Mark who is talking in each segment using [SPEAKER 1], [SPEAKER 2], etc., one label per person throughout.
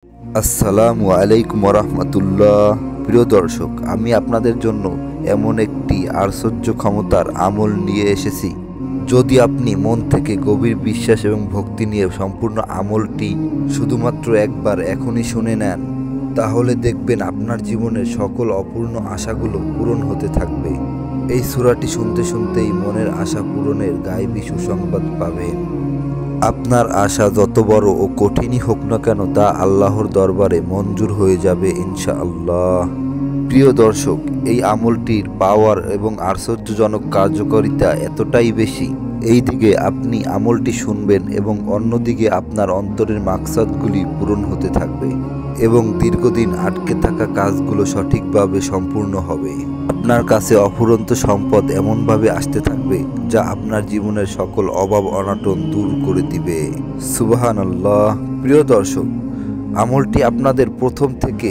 [SPEAKER 1] আসসালামু আলাইকুম রহমতুল্লাহ। প্রিয় দর্শক, আমি আপনাদের জন্য এমন একটি আশ্চর্য ক্ষমতার আমল নিয়ে এসেছি। যদি আপনি মন থেকে গভীর বিশ্বাস এবং ভক্তি নিয়ে সম্পূর্ণ আমলটি শুধুমাত্র একবার এখনই শুনে নেন, তাহলে দেখবেন আপনার জীবনের সকল অপূর্ণ আশাগুলো পূরণ হতে থাকবে। এই সূরাটি শুনতে শুনতেই মনের আশা পূরণের গায়েবী সুসংবাদ পাবেন। আপনার আশা যত বড় ও কঠিনই হোক না কেন, তা আল্লাহর দরবারে মঞ্জুর হয়ে যাবে ইনশাআল্লাহ। প্রিয় দর্শক, এই আমলটির পাওয়ার এবং আশ্চর্যজনক কার্যকারিতা এতটাই বেশি, এই দিকে আপনি আমলটি শুনবেন এবং অন্যদিকে আপনার অন্তরের মাকসাদগুলি পূরণ হতে থাকবে এবং দীর্ঘদিন আটকে থাকা কাজগুলো সঠিকভাবে সম্পূর্ণ হবে। আপনার কাছে অফুরন্ত সম্পদ এমনভাবে আসতে থাকবে যা আপনার জীবনের সকল অভাব অনাটন দূর করে দিবে। সুবহানাল্লাহ। প্রিয় দর্শক, আমলটি আপনাদের প্রথম থেকে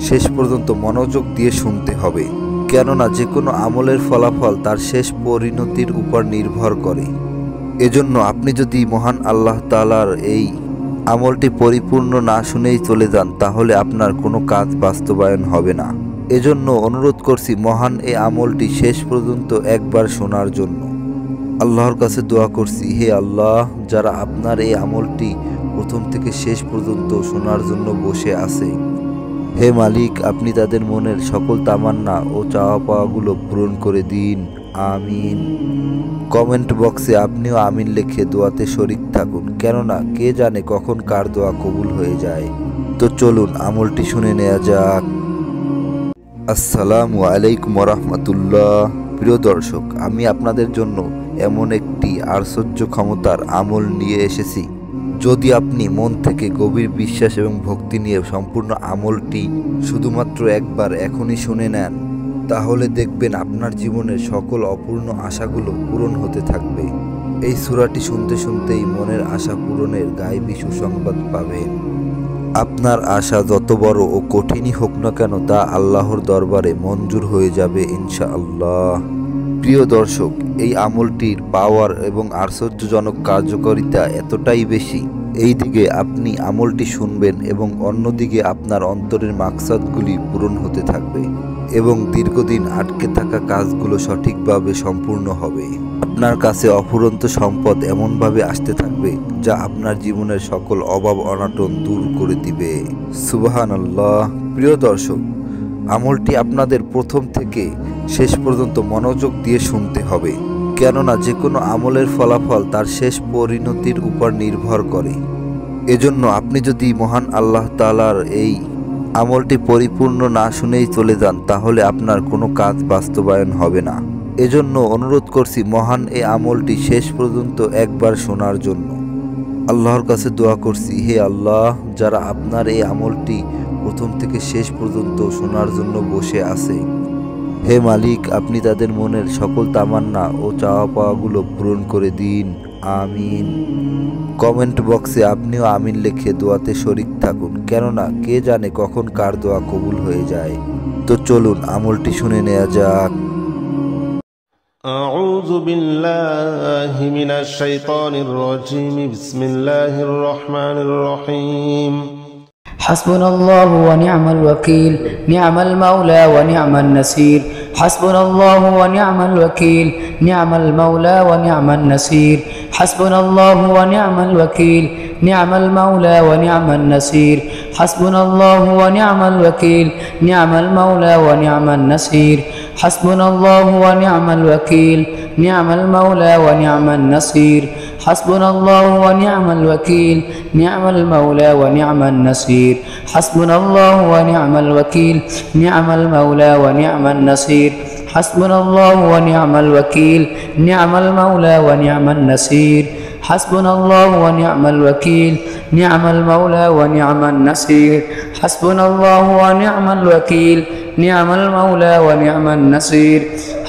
[SPEAKER 1] শেষ পর্যন্ত মনোযোগ দিয়ে শুনতে হবে, কেননা যে কোনো আমলের ফলাফল তার শেষ পরিণতির উপর নির্ভর করে। এজন্য আপনি যদি মহান আল্লাহ তাআলার এই আমলটি পরিপূর্ণ না শুনেই চলে যান, তাহলে আপনার কোনো কাজ বাস্তবায়ন হবে না। এজন্য অনুরোধ করছি মহান এই আমলটি শেষ পর্যন্ত একবার শোনার জন্য। আল্লাহর কাছে দোয়া করছি, হে আল্লাহ, যারা আপনার এই আমলটি প্রথম থেকে শেষ পর্যন্ত শোনার জন্য বসে আছে, হে মালিক, আপনি তাদের মনের সকল তামান্না ও চাওয়া পাওয়াগুলো পূরণ করে দিন। আমিন। কমেন্ট বক্সে আপনিও আমিন লিখে দোয়াতে শরিক থাকুন, কেননা কে জানে কখন কার দোয়া কবুল হয়ে যায়। তো চলুন আমলটি শুনে নেওয়া যাক। আসসালামু আলাইকুম রহমতুল্লাহ। প্রিয় দর্শক, আমি আপনাদের জন্য এমন একটি আশ্চর্য ক্ষমতার আমল নিয়ে এসেছি। যদি আপনি মন থেকে গভীর বিশ্বাস এবং ভক্তি নিয়ে সম্পূর্ণ আমলটি শুধুমাত্র একবার এখনই শুনে নেন, তাহলে দেখবেন আপনার জীবনের সকল অপূর্ণ আশাগুলো পূরণ হতে থাকবে। এই সূরাটি শুনতে শুনতেই মনের আশা পূরণের গায়েবী সুসংবাদ পাবেন। আপনার আশা যত বড় ও কঠিনই হোক না কেন, তা আল্লাহর দরবারে মঞ্জুর হয়ে যাবে ইনশাআল্লাহ। প্রিয় দর্শক, এই আমলটির পাওয়ার এবং আশ্চর্যজনক কার্যকারিতা এতটাই বেশি, এই দিকে আপনি আমলটি শুনবেন এবং অন্যদিকে আপনার অন্তরের মাকসাদগুলি পূরণ হতে থাকবে এবং দীর্ঘদিন আটকে থাকা কাজগুলো সঠিকভাবে সম্পূর্ণ হবে। আপনার কাছে অফুরন্ত সম্পদ এমনভাবে আসতে থাকবে যা আপনার জীবনের সকল অভাব অনাটন দূর করে দিবে। সুবহানাল্লাহ। প্রিয় দর্শক, আমলটি আপনাদের প্রথম থেকে শেষ পর্যন্ত মনোযোগ দিয়ে শুনতে হবে, কেননা যে কোনো আমলের ফলাফল তার শেষ পরিণতির উপর নির্ভর করে। এজন্য আপনি যদি মহান আল্লাহ তাআলার এই আমলটি পরিপূর্ণ না শুনেই চলে যান, তাহলে আপনার কোনো কাজ বাস্তবায়ন হবে না। এজন্য অনুরোধ করছি মহান এই আমলটি শেষ পর্যন্ত একবার শোনার জন্য। আল্লাহর কাছে দোয়া করছি, হে আল্লাহ, যারা আপনার এই আমলটি প্রথম থেকে শেষ পর্যন্ত শোনার জন্য বসে আছে, হে মালিক, আপনি তাদের মনের সকল তামান্না ও চাওয়া পাওয়াগুলো পূরণ করে দিন। আমিন। কমেন্ট বক্সে আপনিও আমিন লিখে দোয়াতে শরিক থাকুন, কেননা কে জানে কখন কার দোয়া কবুল হয়ে যায়। তো চলুন আমলটি শুনে নেওয়া যাক।
[SPEAKER 2] আউযু বিল্লাহি মিনাশ শাইতানির রাজীম। বিসমিল্লাহির রহমানির রহিম।
[SPEAKER 3] حسبنا الله ونعم الوكيل، نعم المولى ونعم النصير. حسبنا الله ونعم الوكيل، نعم المولى ونعم النصير. حسبنا الله ونعم الوكيل، نعم المولى ونعم النصير. حسبنا الله ونعم الوكيل، نعم المولى ونعم النصير. حسبنا الله ونعم الوكيل، نعم المولى ونعم النصير. حسبنا الله ونعم الوكيل، نعم المولى ونعم النصير. حسبنا الله ونعم الوكيل، نعم المولى ونعم النصير. حسبنا الله ونعم الوكيل، نعم المولى ونعم النصير. حسبنا الله ونعم الوكيل، نعم المولى ونعم النصير. حسبنا الله ونعم الوكيل، نعم المولى ونعم النصير.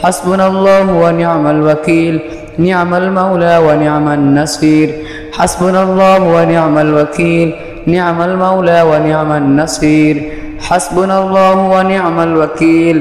[SPEAKER 3] حسبنا الله ونعم الوكيل، نعم المولى ونعم النصير. حسبنا الله ونعم الوكيل، نعم المولى ونعم النصير. حسبنا الله ونعم الوكيل،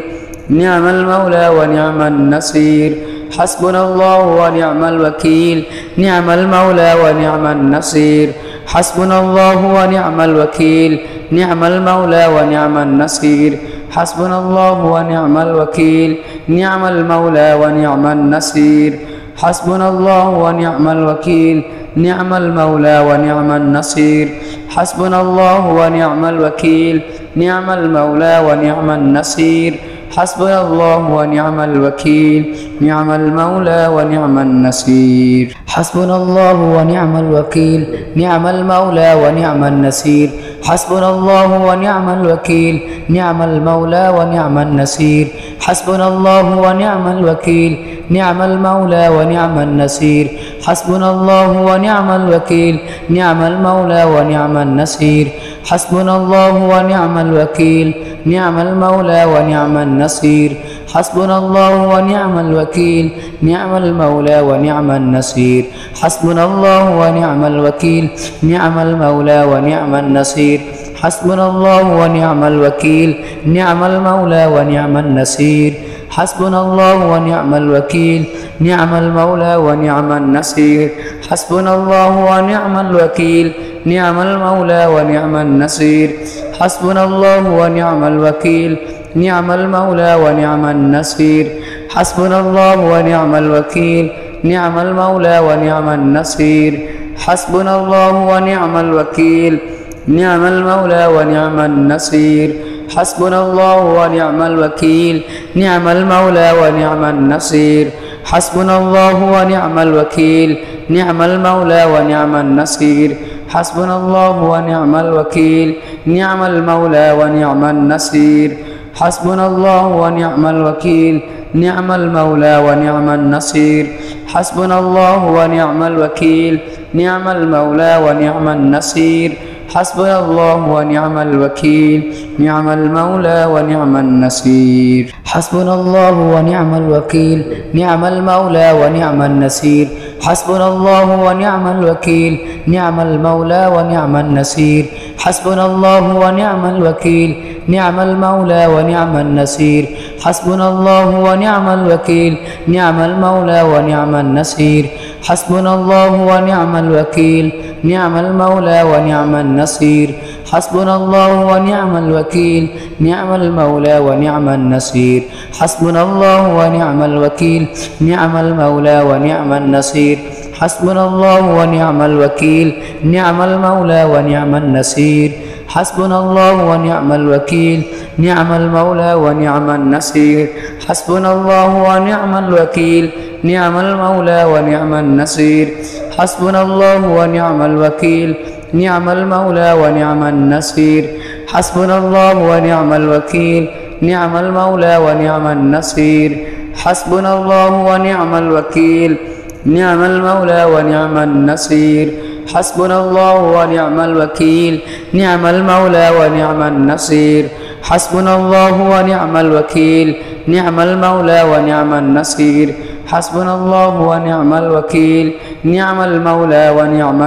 [SPEAKER 3] نعم المولى ونعم النصير. حسبنا الله ونعم الوكيل، نعم المولى ونعم النصير. حسبنا الله ونعم الوكيل، نعم المولى ونعم النصير حسبنا الله ونعم الوكيل نعم المولى ونعم النصير حسبنا الله ونعم الوكيل نعم المولى ونعم النصير حسبنا الله ونعم الوكيل نعم المولى ونعم النصير حسبنا الله ونعم الوكيل نعم المولى ونعم النصير حسبنا الله ونعم الوكيل نعم المولى ونعم النصير حسبنا الله ونعم الوكيل نعم المولى ونعم النصير حسبنا الله ونعم الوكيل نعم المولى ونعم النصير حسبنا الله ونعم الوكيل نعم المولى ونعم النصير حسبنا الله ونعم الوكيل نعم المولى ونعم النصير حسبنا الله ونعم الوكيل نعم المولى ونعم النصير حسبنا الله ونعم الوكيل نعم المولى ونعم النصير حسبنا الله ونعم الوكيل نعم المولى ونعم النصير حسبنا الله ونعم الوكيل نعم المولى ونعم النصير حسبنا الله ونعم الوكيل نعم المولى ونعم النصير حسبنا الله ونعم الوكيل نعم المولى ونعم النصير حسبنا الله ونعم الوكيل نعم المولى ونعم النصير حسبنا الله ونعم الوكيل نعم المولى ونعم النصير حسبنا الله ونعم الوكيل نعم المولى ونعم النصير حسبنا الله ونعم الوكيل نعم المولى ونعم النصير حسبنا الله ونعم الوكيل نعم المولى ونعم النصير حسبنا الله ونعم الوكيل نعم المولى ونعم النصير حسبنا الله ونعم الوكيل نعم المولى ونعم النصير حسبنا الله ونعم الوكيل نعم المولى ونعم النصير حسبنا الله ونعم الوكيل نعم المولى ونعم النصير حسبنا الله ونعم الوكيل نعم المولى ونعم النصير حسبنا الله ونعم الوكيل نعم المولى ونعم النصير حسبنا الله ونعم الوكيل نعم المولى ونعم النصير حسبنا الله ونعم الوكيل نعم المولى ونعم النصير حسبنا الله ونعم الوكيل نعم المولى ونعم النصير حسبنا الله ونعم الوكيل نعم المولى ونعم النصير حسبنا الله ونعم الوكيل نعم المولى ونعم النصير حسبنا الله ونعم الوكيل نعم المولى ونعم النصير حسبنا الله ونعم الوكيل نعم المولى ونعم النصير حسبنا الله ونعم الوكيل نعم المولى ونعم النصير حسبنا الله ونعم الوكيل نعم المولى ونعم النصير حسبنا الله ونعم الوكيل نعم المولى ونعم النصير حسبنا الله ونعم الوكيل نعم المولى ونعم النصير حسبنا الله ونعم الوكيل نعم المولى ونعم النصير حسبنا الله ونعم الوكيل نعم المولى ونعم النصير حسبنا الله ونعم الوكيل نعم المولى ونعم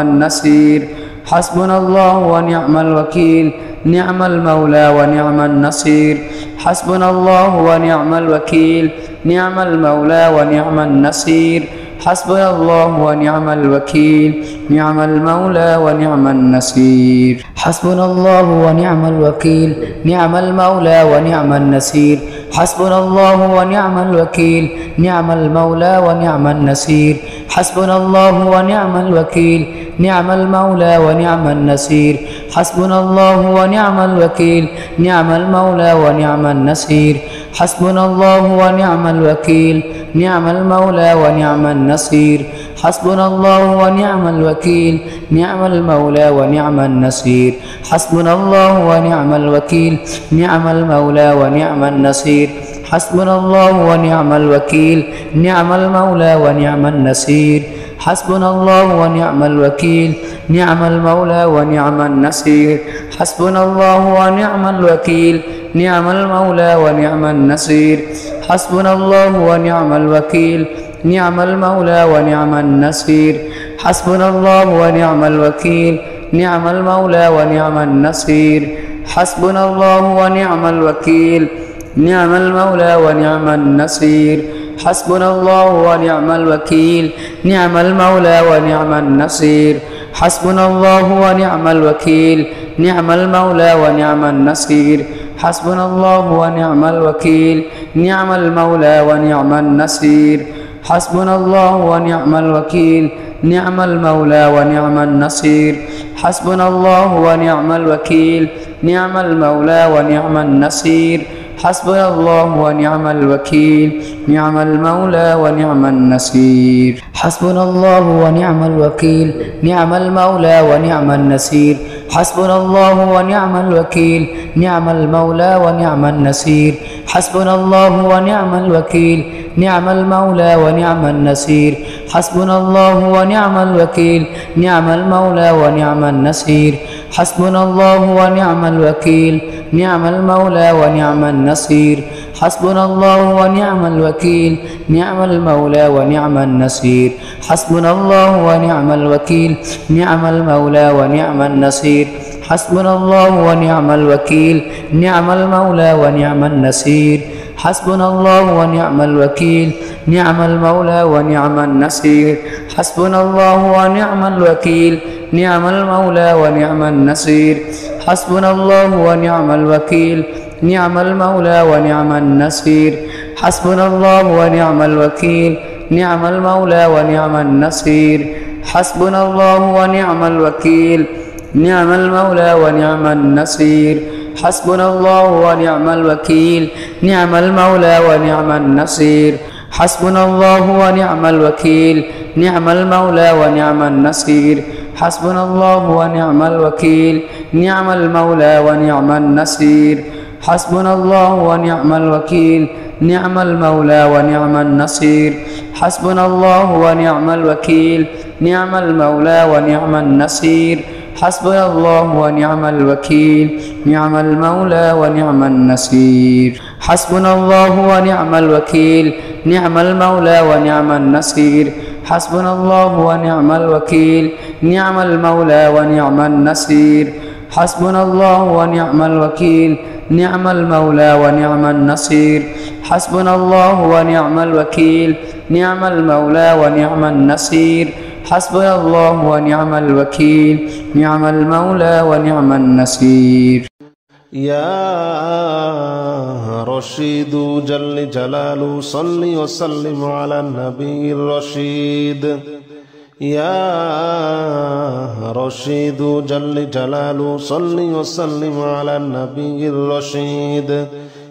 [SPEAKER 3] النصير حسبنا الله ونعم الوكيل نعم المولى ونعم النصير حسبنا الله ونعم الوكيل نعم المولى ونعم النصير حسبنا الله ونعم الوكيل نعم المولى ونعم النصير حسبنا الله ونعم الوكيل نعم المولى ونعم النصير حسبنا الله ونعم الوكيل نعم المولى ونعم النصير حسبنا الله ونعم الوكيل نعم المولى ونعم النصير حسبنا الله ونعم الوكيل نعم المولى ونعم النصير حسبنا الله ونعم الوكيل نعم المولى ونعم النصير حسبنا الله ونعم الوكيل نعم المولى ونعم النصير حسبنا الله ونعم الوكيل نعم المولى ونعم النصير حسبنا الله ونعم الوكيل نعم المولى ونعم النصير حسبنا الله ونعم الوكيل نعم المولى ونعم النصير حسبنا الله ونعم الوكيل نعم المولى ونعم النصير حسبنا الله ونعم الوكيل نعم المولى ونعم النصير حسبنا الله ونعم الوكيل نعم المولى ونعم النصير حسبنا الله ونعم الوكيل نعم المولى ونعم النصير حسبنا الله ونعم الوكيل نعم المولى ونعم النصير حسبنا الله ونعم الوكيل نعم المولى ونعم النصير حسبنا الله ونعم الوكيل نعم المولى ونعم النصير حسبنا الله ونعم الوكيل نعم المولى ونعم النصير حسبنا الله ونعم الوكيل نعم المولى ونعم النصير حسبنا الله ونعم الوكيل نعم المولى ونعم النصير حسبنا الله ونعم الوكيل نعم المولى ونعم النصير حسبنا الله ونعم الوكيل نعم المولى ونعم النصير حسبنا الله ونعم الوكيل نعم المولى ونعم النصير حسبنا الله ونعم الوكيل نعم المولى ونعم النصير حسبنا الله ونعم الوكيل نعم المولى ونعم النصير حسبنا الله ونعم الوكيل نعم المولى ونعم النصير حسبنا الله ونعم الوكيل نعم المولى ونعم النصير حسبنا الله ونعم الوكيل نعم المولى ونعم النصير حسبنا الله ونعم الوكيل نعم المولى ونعم النصير حسبنا الله ونعم الوكيل نعم المولى ونعم النصير حسبنا الله ونعم الوكيل نعم المولى ونعم النصير حسبنا الله ونعم الوكيل نعم المولى ونعم النصير حسبنا الله ونعم الوكيل نعم المولى ونعم النصير حسبنا الله ونعم الوكيل نعم المولى ونعم النصير حسبنا الله ونعم الوكيل نعم المولى ونعم النصير حسبنا الله ونعم الوكيل نعم المولى ونعم النصير حسبنا الله ونعم الوكيل نعم المولى ونعم النصير حسبنا الله ونعم الوكيل نعم المولى ونعم النصير حسبنا الله ونعم الوكيل نعم المولى ونعم النصير حسبنا الله ونعم الوكيل نعم المولى ونعم النصير حسبنا الله ونعم الوكيل نعم المولى ونعم النصير حسبنا الله ونعم الوكيل نعم المولى ونعم النصير حسبنا الله ونعم الوكيل نعم المولى ونعم النصير
[SPEAKER 2] يا رشيد جل جلاله صل وسلم على النبي الرشيد يا رشيد جل جلاله صل وسلم على النبي الرشيد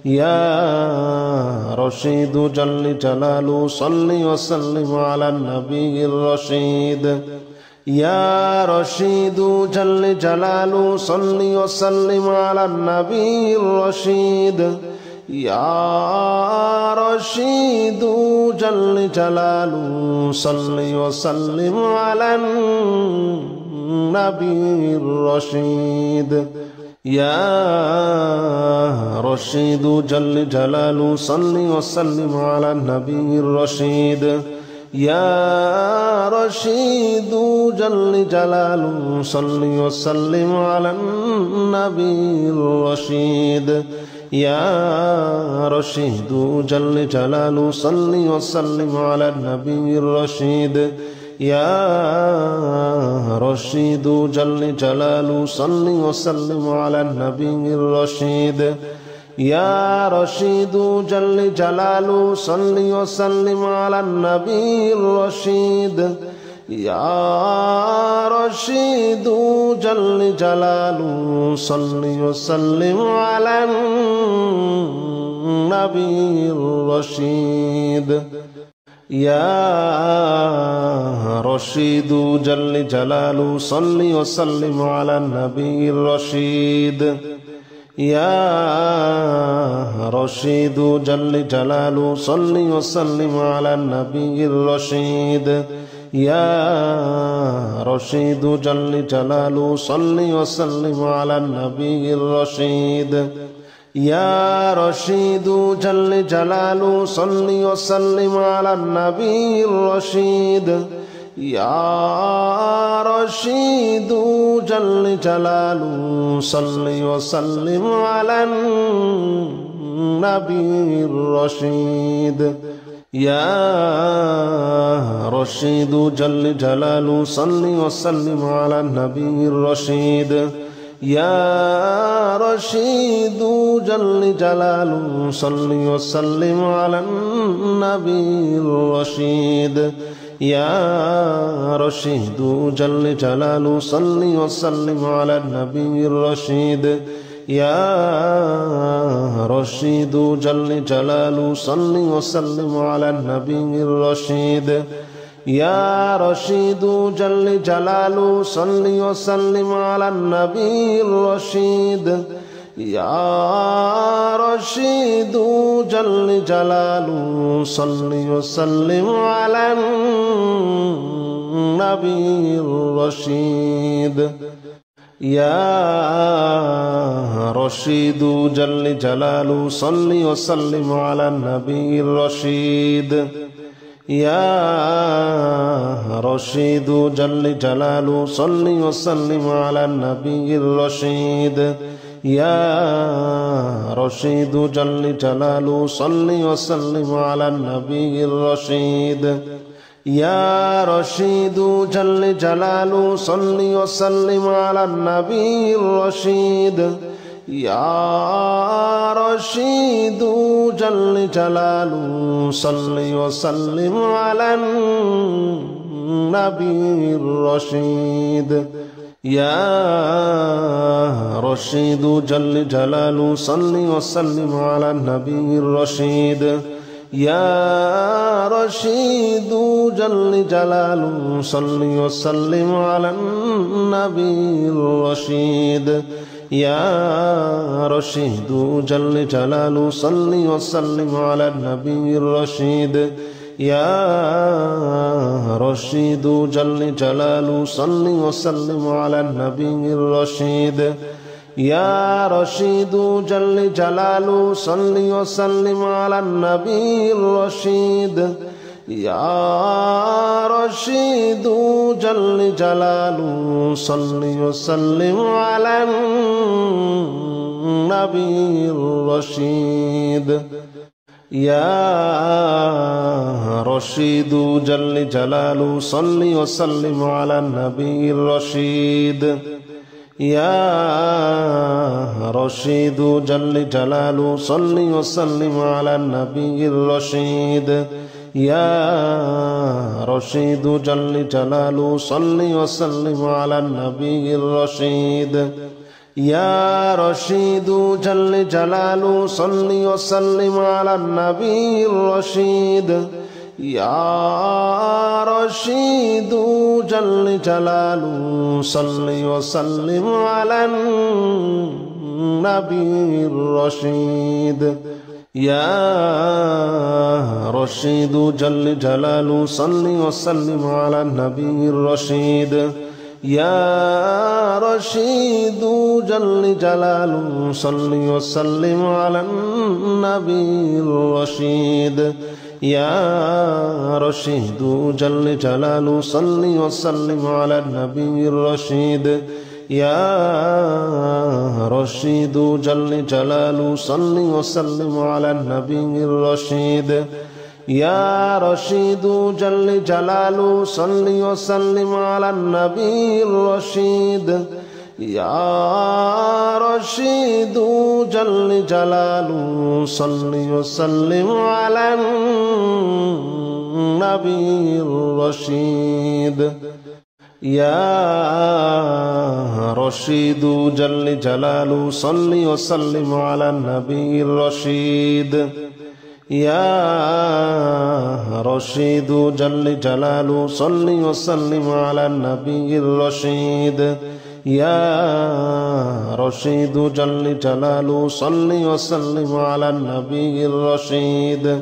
[SPEAKER 2] يا رشيد جل جلاله صل وسلم على النبي الرشيد يا رشيد جل جلاله صل وسلم على النبي الرشيد يا رشيد جل جلاله صل وسلم على النبي الرشيد يا رشيد جل جلاله صل وسلم على النبي الرشيد يا رشيد جل جلاله صل وسلم على النبي الرشيد يا رشيد جل جلاله صل وسلم على النبي الرشيد يا رشيد جل جلاله صل وسلم على النبي الرشيد يا رشيد جل جلاله صل وسلم على النبي الرشيد يا رشيد جل جلاله صل وسلم على النبي الرشيد يا رشيد جل جلاله صل وسلم على النبي الرشيد يا رشيد جل جلاله صل وسلم على النبي الرشيد يا رشيد جل جلاله صل وسلم على النبي الرشيد يا رشيد جل جلاله صل وسلم على النبي الرشيد يا رشيد جل جلاله صل وسلم على النبي الرشيد يا رشيد جل جلاله صل وسلم على النبي الرشيد يا رشيد جل جلاله صل وسلم على النبي الرشيد يا رشيد جل جلاله صل وسلم على النبي الرشيد يا رشيد جل جلاله صل وسلم على النبي الرشيد يا رشيد جل جلاله صل وسلم على النبي الرشيد يا رشيد جل جلاله صل وسلم على النبي الرشيد يا رشيد جل جلاله صل وسلم على النبي الرشيد يا رشيد جل جلاله صل وسلم على النبي الرشيد يا رشيد جل جلاله صل وسلم على النبي الرشيد يا رشيد جل جلاله صل وسلم على النبي الرشيد يا رشيد جل جلاله صل وسلم على النبي الرشيد يا رشيد جل جلاله صل وسلم على النبي الرشيد يا رشيد جل جلاله صل وسلم على النبي الرشيد يا رشيد جل جلاله صل وسلم على النبي الرشيد يا رشيد جل جلاله صل وسلم على النبي الرشيد يا رشيد جل جلاله صل وسلم على النبي الرشيد يا رشيد جل جلاله صل وسلم على النبي الرشيد يا رشيد جل جلاله صل وسلم على النبي الرشيد يا رشيد جل جلاله صل وسلم على النبي الرشيد يا رشيد جل جلاله صل وسلم على النبي الرشيد يا رشيد جل جلاله صل وسلم على النبي الرشيد يا رشيد جل جلاله صل وسلم على النبي الرشيد يا رشيد جل جلاله صل وسلم على النبي الرشيد يا رشيد جل جلاله صل وسلم على النبي الرشيد يا رشيد جل جلاله صل وسلم على النبي الرشيد يا رشيد جل جلاله صل وسلم على النبي الرشيد يا رشيد جل جلاله صل وسلم على النبي الرشيد يا رشيد جل جلاله صل وسلم على النبي الرشيد يا رشيد جل جلاله صل وسلم على النبي الرشيد يا رشيد جل جلاله صل وسلم على النبي الرشيد يا رشيد جل جلاله صل وسلم على النبي الرشيد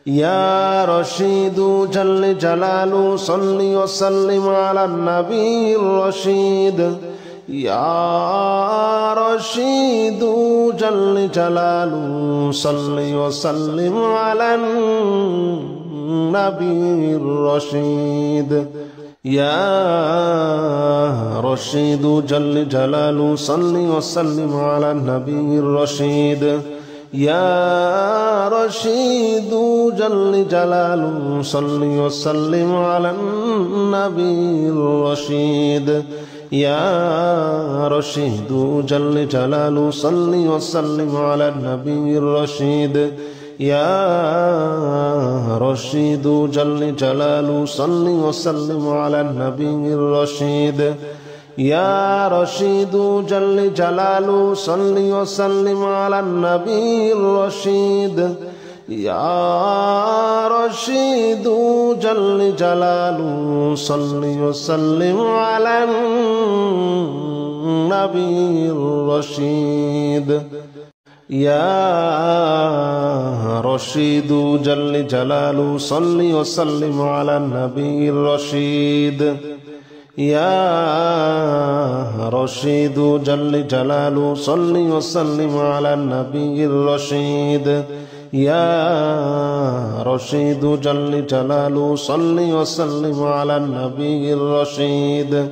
[SPEAKER 2] يا رشيد جل جلاله صل وسلم على النبي الرشيد يا رشيد جل جلاله صل وسلم على النبي الرشيد يا رشيد جل جلاله صل وسلم على النبي الرشيد يا رشيد جل جلاله صل وسلم على النبي الرشيد يا رشيد جل جلاله صل وسلم على النبي الرشيد يا رشيد جل جلاله صل وسلم على النبي الرشيد يا رشيد جل جلاله صل وسلم على النبي الرشيد يا رشيد جل جلاله صل وسلم على النبي الرشيد يا رشيد جل جلاله صل وسلم على النبي الرشيد يا رشيد جل جلاله صل وسلم على النبي الرشيد يا رشيد جل جلاله صل وسلم على النبي الرشيد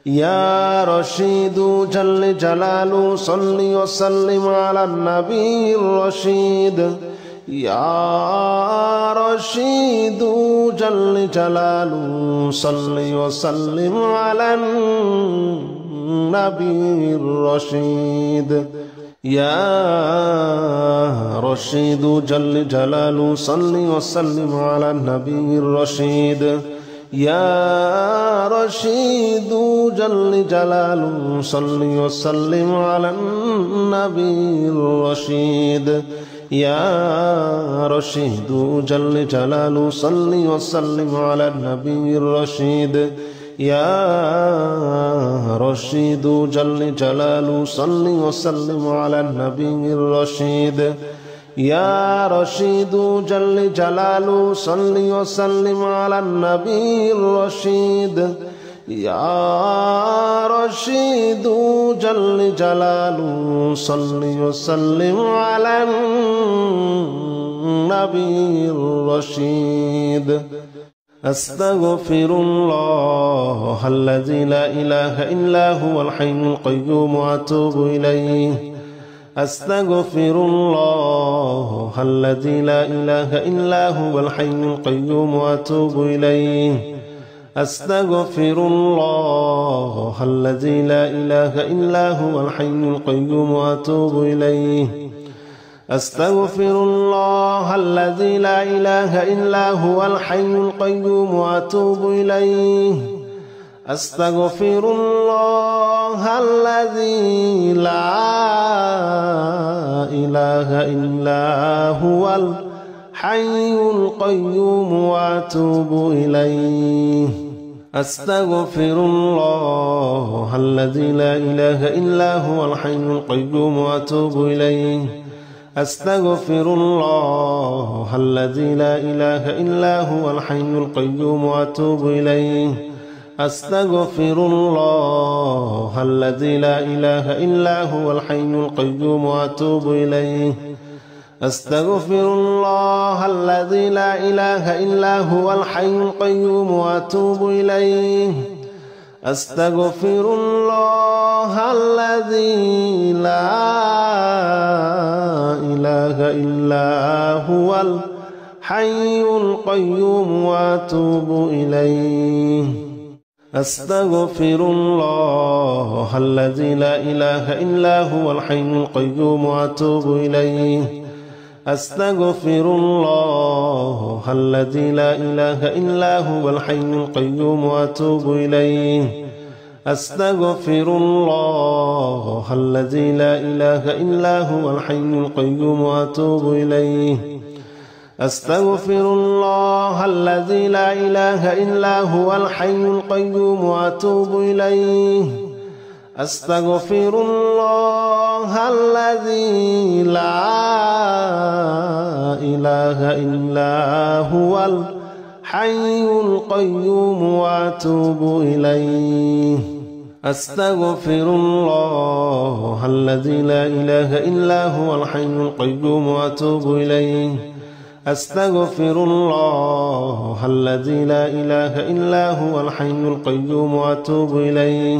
[SPEAKER 2] يا رشيد جل جلاله صل وسلم على النبي الرشيد يا رشيد جل جلاله صل وسلم على النبي الرشيد يا رشيد جل جلاله صل وسلم على النبي الرشيد يا رشيد جل جلاله صل وسلم على النبي الرشيد يا رشيد جل جلاله صل وسلم على النبي الرشيد يا رشيد جل جلاله صل وسلم على النبي الرشيد يا رشيد جل جلاله صل وسلم على النبي الرشيد يا رشيد جل جلاله صل وسلم على النبي الرشيد أستغفر الله الذي لا إله إلا هو الحي القيوم وأتوب إليه أستغفر الله الذي لا إله إلا هو الحي القيوم وأتوب إليه أستغفر الله الذي لا إله إلا هو الحي القيوم وأتوب إليه أستغفر الله الذي لا إله إلا هو الحي القيوم وأتوب إليه أستغفر الله الذي لا إله إلا هو الحي القيوم وأتوب إليه أستغفر الله الذي لا إله إلا هو الحي القيوم وأتوب إليه أستغفر الله الذي لا إله إلا هو الحي القيوم وأتوب إليه أستغفر الله الذي لا إله إلا هو الحي القيوم وأتوب إليه أستغفر الله الذي لا إله إلا هو الحي القيوم وأتوب إليه أستغفر الله الذي لا إله إلا هو الحي القيوم وأتوب إليه أستغفر الله الذي لا إله إلا هو الحي القيوم وأتوب إليه أستغفر الله الذي لا إله إلا هو الحي القيوم وأتوب إليه أستغفر الله الذي لا إله إلا هو الحي القيوم وأتوب إليه أستغفر الله الذي لا إله إلا هو الحي القيوم وأتوب إليه أستغفر الله الذي لا إله إلا هو الحي القيوم وأتوب إليه أستغفر الله الذي لا إله إلا هو الحي القيوم وأتوب إليه أستغفر الله الذي لا إله إلا هو الحي القيوم وأتوب إليه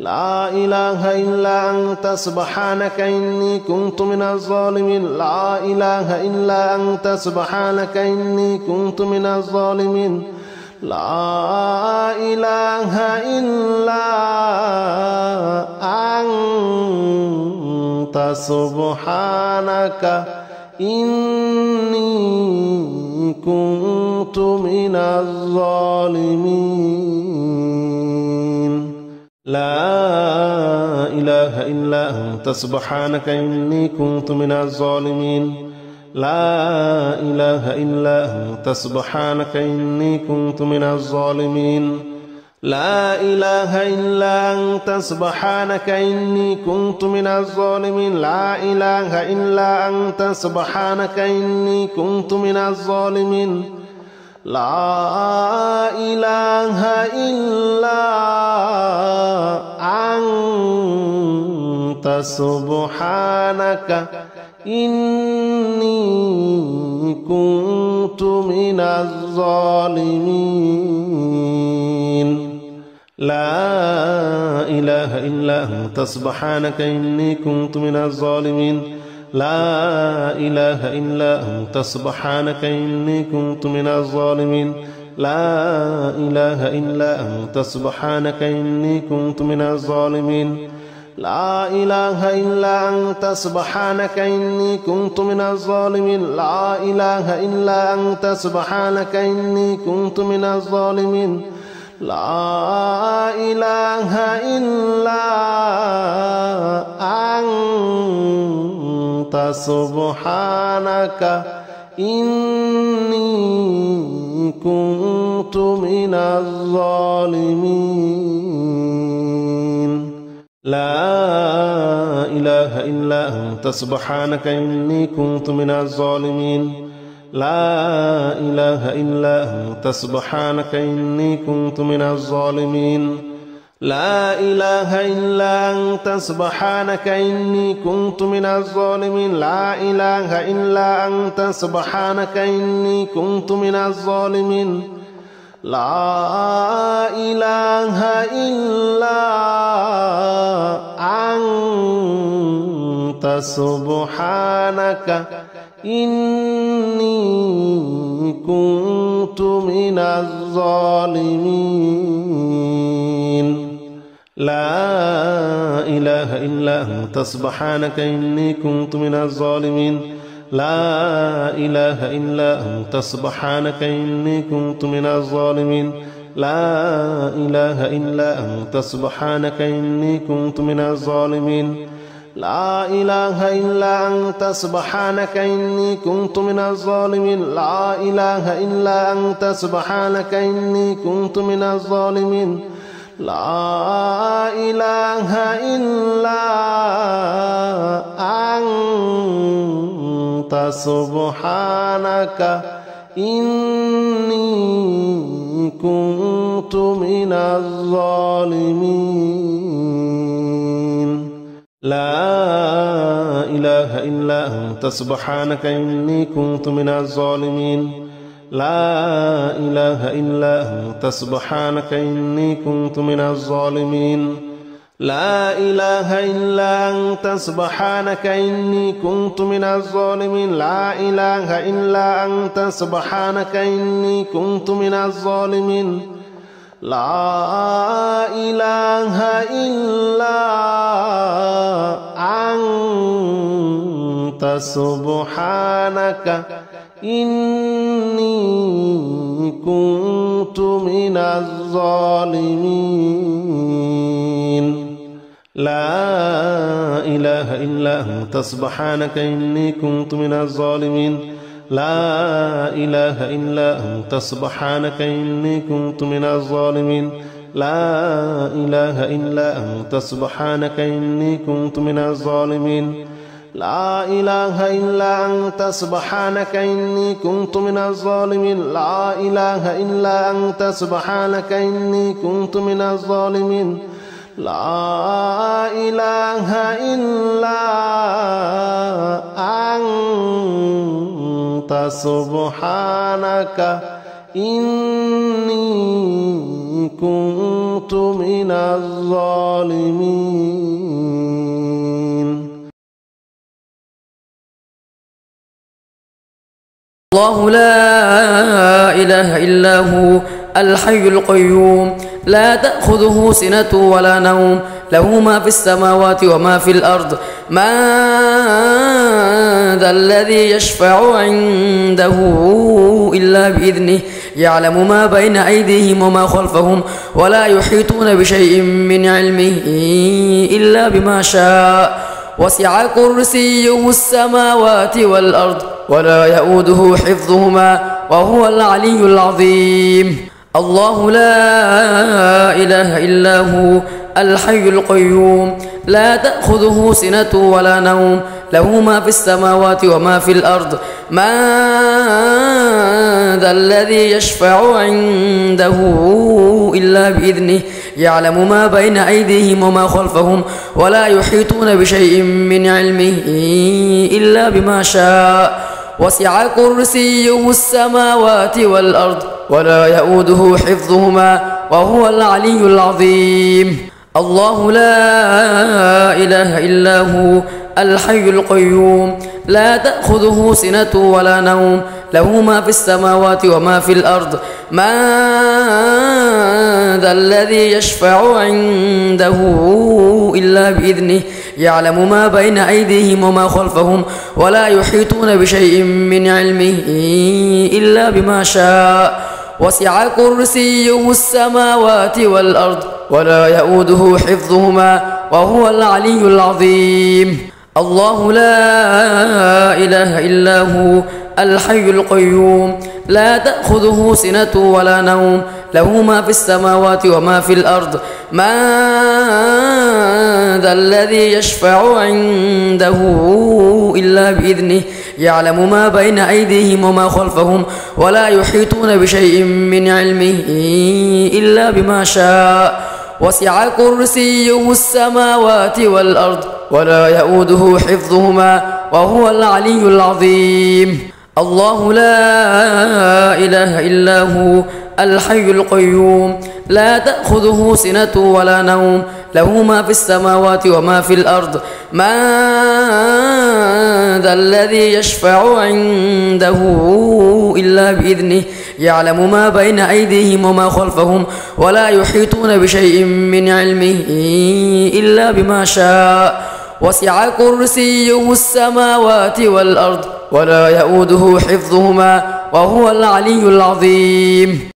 [SPEAKER 2] لا إله إلا أنت سبحانك إني كنت من الظالمين لا إله إلا أنت سبحانك إني كنت من الظالمين لا إله إلا أنت سبحانك إني كنت من الظالمين لا إله إلا أنت سبحانك إني كنت من الظالمين لا إله إلا أنت سبحانك إني كنت من الظالمين لا إله إلا أنت سبحانك إني كنت من الظالمين لا إله إلا أنت سبحانك إني كنت من الظالمين لا إله إلا أنت سبحانك إني كنت من الظالمين لا إله إلا أنت سبحانك إني كنت من الظالمين لا إله إلا أنت سبحانك إني كنت من الظالمين لا إله إلا أنت سبحانك إني كنت من الظالمين لا إله إلا أنت سبحانك إني كنت من الظالمين لا إله إلا أنت سبحانك إني كنت من الظالمين لا إله إلا أنت سبحانك إني كنت من الظالمين لا إله إلا أنت سبحانك إني كنت من الظالمين لا إله إلا أنت سبحانك إني كنت من الظالمين لا إله إلا أنت سبحانك إني كنت من الظالمين لا إله إلا أنت سبحانك إني كنت من الظالمين لا إله إلا أنت سبحانك إني كنت من الظالمين لا إله إلا أنت سبحانك إني كنت من الظالمين لا إله إلا أنت سبحانك إني كنت من الظالمين لا إله إلا أنت سبحانك إني كنت من الظالمين لا إله إلا أنت سبحانك إني كنت من الظالمين لا إله إلا أنت سبحانك إني كنت من الظالمين لا إله إلا أنت سبحانك إني كنت من الظالمين لا إله إلا أنت سبحانك إني كنت من الظالمين لا إله إلا أنت سبحانك إني كنت من الظالمين لا إله إلا أنت سبحانك إني كنت من الظالمين لا إله إلا أنت سبحانك إني كنت من الظالمين لا إله إلا أنت سبحانك إني كنت من الظالمين لا إله إلا أنت سبحانك إني كنت من الظالمين لا إله إلا أنت سبحانك إني كنت من الظالمين لا إله إلا أنت سبحانك إني كنت من الظالمين لا إله إلا أنت سبحانك إني كنت من الظالمين لا إله إلا أنت سبحانك إني كنت من الظالمين لا إله إلا أنت سبحانك إني كنت كنت من الظالمين.
[SPEAKER 4] الله لا إله إلا هو الحي القيوم لا تأخذه سنة ولا نوم له ما في السماوات وما في الأرض من ذا الذي يشفع عنده إلا بإذنه يعلم ما بين أيديهم وما خلفهم ولا يحيطون بشيء من علمه إلا بما شاء وسع كرسيه السماوات والأرض ولا يؤوده حفظهما وهو العلي العظيم. الله لا إله إلا هو الحي القيوم لا تأخذه سنة ولا نوم له ما في السماوات وما في الأرض من ذا الذي يشفع عنده إلا بإذنه يعلم ما بين أيديهم وما خلفهم ولا يحيطون بشيء من علمه إلا بما شاء وسع كرسيه السماوات والأرض ولا يؤوده حفظهما وهو العلي العظيم. الله لا إله إلا هو الحي القيوم لا تأخذه سنة ولا نوم له ما في السماوات وما في الأرض من ذا الذي يشفع عنده إلا بإذنه يعلم ما بين أيديهم وما خلفهم ولا يحيطون بشيء من علمه إلا بما شاء وسع كرسيه السماوات والأرض ولا يؤوده حفظهما وهو العلي العظيم. الله لا إله إلا هو الحي القيوم لا تأخذه سنة ولا نوم له ما في السماوات وما في الأرض من ذا الذي يشفع عنده إلا بإذنه يعلم ما بين أيديهم وما خلفهم ولا يحيطون بشيء من علمه إلا بما شاء وسع كرسيه السماوات والأرض ولا يؤوده حفظهما وهو العلي العظيم. الله لا إله إلا هو الحي القيوم لا تأخذه سنة ولا نوم له ما في السماوات وما في الأرض من ذا الذي يشفع عنده إلا بإذنه يعلم ما بين أيديهم وما خلفهم ولا يحيطون بشيء من علمه إلا بما شاء وسع كرسيه السماوات والأرض ولا يؤوده حفظهما وهو العلي العظيم.